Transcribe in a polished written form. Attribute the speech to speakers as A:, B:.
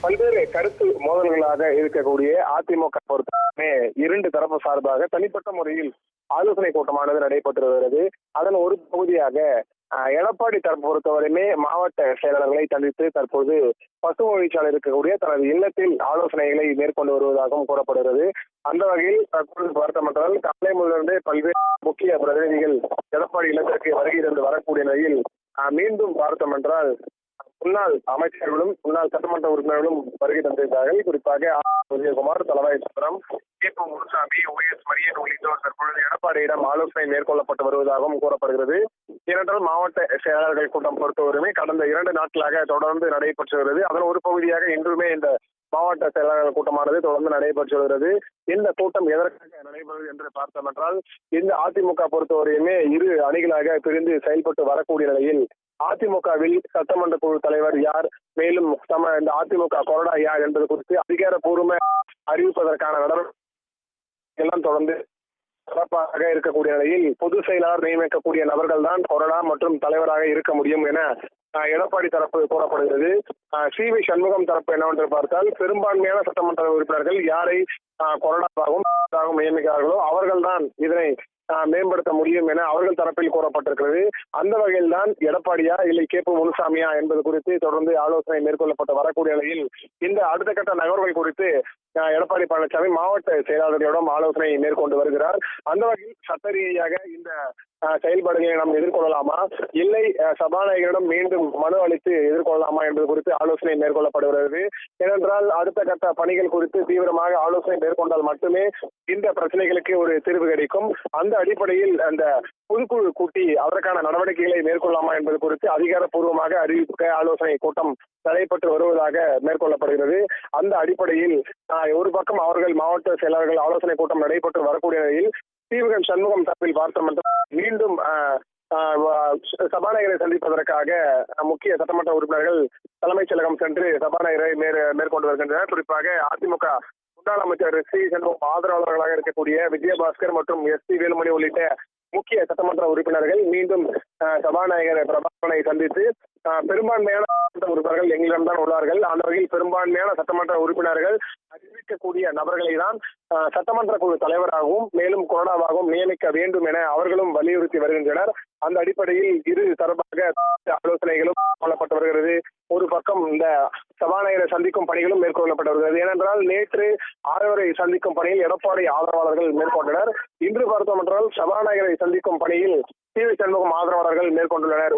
A: பல்வேறு கருத்து மோதல்களாக இருக்கக்கூடிய அதிமுக பொறுத்தவரை இரண்டு தரப்பு சார்பாக தனிப்பட்ட முறையில் ஆலோசனை கூட்டமானது நடைபெற்று வருகிறது. அதன் ஒரு பகுதியாக எடப்பாடி தரப்பு பொறுத்தவரையுமே மாவட்ட செயலாளர்களை சந்தித்து தற்போது பசுமொழிச்சாலை இருக்கக்கூடிய தனது இல்லத்தில் ஆலோசனைகளை மேற்கொண்டு வருவதாகவும் கூறப்படுகிறது. அந்த வகையில் தற்போது பார்த்தமென்றால் காலை முதலிருந்தே பல்வேறு முக்கிய பிரதிநிதிகள் எடப்பாடி இல்லத்திற்கு வருகை தந்து வரக்கூடிய நிலையில் மீண்டும் பார்த்தோம் முன்னாள் அமைச்சர்களும் முன்னாள் சட்டமன்ற உறுப்பினர்களும் வருகை தந்திருந்தார்கள். குறிப்பாக உதயகுமார், தளவாய் சுந்தரம், கேபு முனுசாமி, OS மரியன் உள்ளிட்டோர் தற்பொழுது எடப்பாடியிடம் ஆலோசனை மேற்கொள்ளப்பட்டு வருவதாகவும் கூறப்படுகிறது. ஏனென்றால் மாவட்ட செயலாளர்கள் கூட்டம் பொறுத்தவரையுமே கடந்த 2 நாட்களாக தொடர்ந்து நடைபெற்று வருகிறது. அதன் ஒரு பகுதியாக இன்றுமே இந்த மாவட்ட செயலாளர்கள் கூட்டமானது தொடர்ந்து நடைபெற்று வருகிறது. இந்த கூட்டம் எதற்காக நடைபெறுவது என்று பார்த்தோம் என்றால், இந்த அதிமுக பொறுத்தவரையுமே இரு அணிகளாக பிரிந்து செயல்பட்டு வரக்கூடிய நிலையில் அதிமுகவில் சட்டமன்ற குழு தலைவர் யார், மேலும் இந்த அதிமுக கொறடா யார் என்பது குறித்து அதிகாரப்பூர்வ அறிவிப்பதற்கான நடவடிக்கை எல்லாம் தொடர்ந்து சிறப்பாக இருக்கக்கூடிய நிலையில் பொதுச் செயலாளர் நியமிக்கக்கூடிய நபர்கள் தான் கொறடா மற்றும் தலைவராக இருக்க முடியும் என எடப்பாடி தரப்பு கூறப்படுகிறது. CV சண்முகம் தரப்பு என்னவென்று பார்த்தால், பெரும்பான்மையான சட்டமன்ற உறுப்பினர்கள் யாரை கொறடாவாகவும் நியமிக்கிறார்களோ அவர்கள் தான் இதனை மேம்படுத்த முடியும் என அவர்கள் தரப்பில் கூறப்பட்டிருக்கிறது. அந்த வகையில் தான் எடப்பாடியா இல்லை கேபு முனுசாமியா என்பது குறித்து தொடர்ந்து ஆலோசனை மேற்கொள்ளப்பட்டு வரக்கூடிய நிலையில் இந்த அடுத்த கட்ட நகர்வுகள் குறித்து எடப்பாடி பழனிசாமி மாவட்ட செயலாளர்களிடம் ஆலோசனை மேற்கொண்டு வருகிறார். அந்த வகையில் சட்ட ரீதியாக இந்த செயல்பாடுகளை நாம் எதிர்கொள்ளலாமா, இல்லை சபாநாயகரிடம் மீண்டும் மனு அளித்து எதிர்கொள்ளலாமா என்பது குறித்து ஆலோசனை மேற்கொள்ளப்படுகிறது. ஏனென்றால் அடுத்த கட்ட பணிகள் குறித்து தீவிரமாக ஆலோசனை மேற்கொண்டால் மட்டுமே இந்த பிரச்சனைகளுக்கு ஒரு தீர்வு கிடைக்கும். அந்த அடிப்படையில் அந்த பொதுக்குழு கூட்டி அதற்கான நடவடிக்கைகளை மேற்கொள்ளலாமா என்பது குறித்து அதிகாரப்பூர்வமாக அறிவிக்க ஆலோசனை கூட்டம் நடைபெற்று வருவதாக மேற்கொள்ளப்படுகிறது. அந்த அடிப்படையில் ஒரு பக்கம் அவர்கள் மாவட்ட செயலாளர்கள் ஆலோசனை கூட்டம் நடைபெற்று வரக்கூடிய நிலையில் CV சண்முகம் தரப்பில் பார்த்தோம் என்றால் மீண்டும் சபாநாயகரை சந்திப்பதற்காக முக்கிய சட்டமன்ற உறுப்பினர்கள் தலைமைச் செயலகம் சென்று சபாநாயகரை மேற்கொண்டு வருகின்றனர். குறிப்பாக அதிமுக முன்னாள் அமைச்சர் CV சண்முகம் ஆதரவாளர்களாக இருக்கக்கூடிய விஜயபாஸ்கர் மற்றும் SP வேலுமணி உள்ளிட்ட முக்கிய சட்டமன்ற உறுப்பினர்கள் மீண்டும் சபாநாயகர் பிரபாகரனை சந்தித்து பெரும்பான்மையான உறுப்பினர்கள் எங்களிடம்தான் உள்ளார்கள். அந்த வகையில் பெரும்பான்மையான சட்டமன்ற உறுப்பினர்கள் அறிவிக்கக்கூடிய நபர்களை தான் சட்டமன்ற குழு தலைவராகவும் மேலும் கொறடாவாகவும் நியமிக்க வேண்டும் என அவர்களும் வலியுறுத்தி வருகின்றனர். அந்த அடிப்படையில் இரு தரப்பாக ஆலோசனைகளும் மேற்கொள்ளப்பட்டு வருகிறது. ஒரு பக்கம் இந்த சபாநாயகரை சந்திக்கும் பணிகளும் மேற்கொள்ளப்பட்டு வருகிறது. ஏனென்றால் நேற்று ஆளுநரை சந்திக்கும் பணியில் எடப்பாடி ஆதரவாளர்கள் மேற்கொண்டனர். இன்று பார்த்தோம் என்றால் சபாநாயகரை சந்திக்கும் பணியில் CV சண்முகம் ஆதரவாளர்கள் மேற்கொண்டுள்ளனர்.